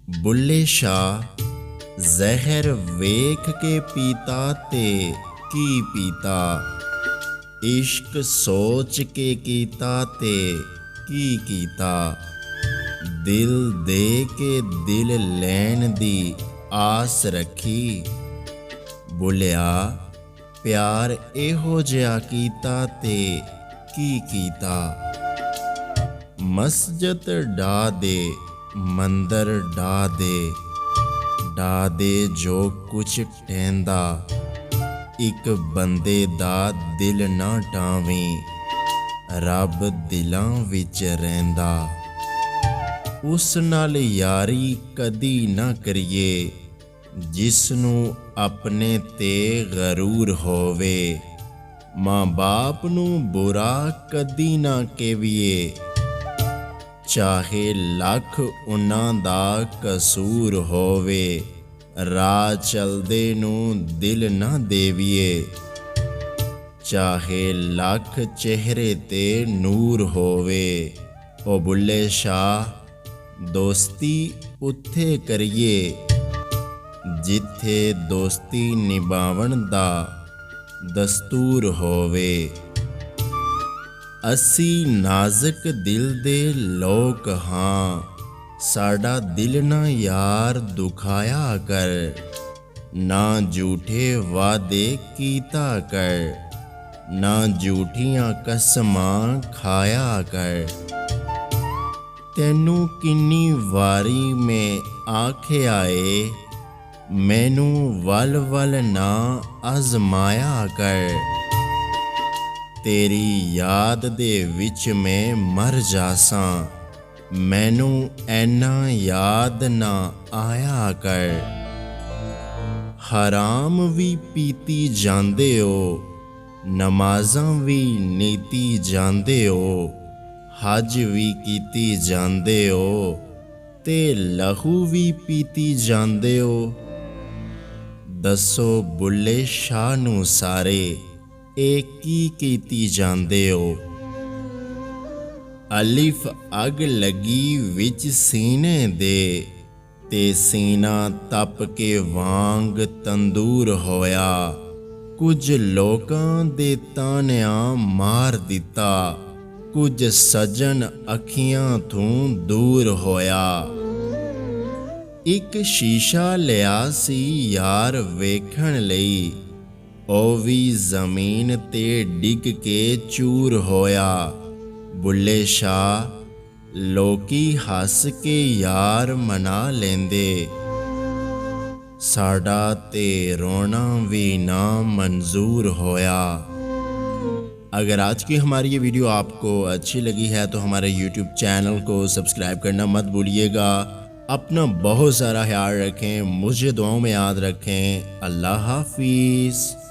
बुल्ले शाह जहर वेख के पीता ते की पीता, इश्क सोच के कीता ते की कीता, दिल दे के दिल लैन दी आस रखी। बुलिया प्यार एहो जिहा कीता ते की कीता, मस्जिद ढा दे मंदिर ढा दे जो कुछ टहंदा, एक बंदे दा दिल ना टावें, रब दिलां विच रहिंदा। उस नाल यारी कदी ना करिए जिसनू अपने ते गरूर होवे, माँ बाप नू बुरा कदी ना कहिए, चाहे लख उन्हां दा कसूर होवे, राह चलदे नू दिल ना देविए, चाहे लख चेहरे ते नूर होवे। ओ बुल्ले शाह दोस्ती उत्थे करिए जिथे दोस्ती निभावन दा दस्तूर होवे। असी नाजुक दिल दे लोक हाँ, साडा दिल ना यार दुखाया कर, ना झूठे वादे कीता कर, ना झूठियां कसमां खाया कर। तैनू किन्नी वारी में आख्या ए, मैनू वल वल ना आजमाया कर, तेरी याद दे विच मैं मर जासां, मैनू ऐना याद ना आया कर। हराम भी पीती जांदे हो, नमाज़ां भी नीती जांदे हो, हज भी कीती जांदे हो, ते लहू भी पीती जांदे हो। दसो बुल्ले शाह नू सारे एक की कीती जांदे हो। अलिफ अग लगी विच सीने दे, ते सीना तप के वांग तंदूर होया, कुछ लोकां दे तानियां मार दिता, कुछ सजन अखियां थों दूर होया। एक शीशा लिया सी यार वेखण लई, ओ भी जमीन ते डिग के चूर होया। बुल्ले शाह लोकी हस के यार मना लेंदे, साडा ते रोना भी ना मंजूर होया। अगर आज की हमारी ये वीडियो आपको अच्छी लगी है तो हमारे YouTube चैनल को सब्सक्राइब करना मत भूलिएगा। अपना बहुत सारा ख्याल रखें, मुझे दुआओं में याद रखें। अल्लाह हाफिज़।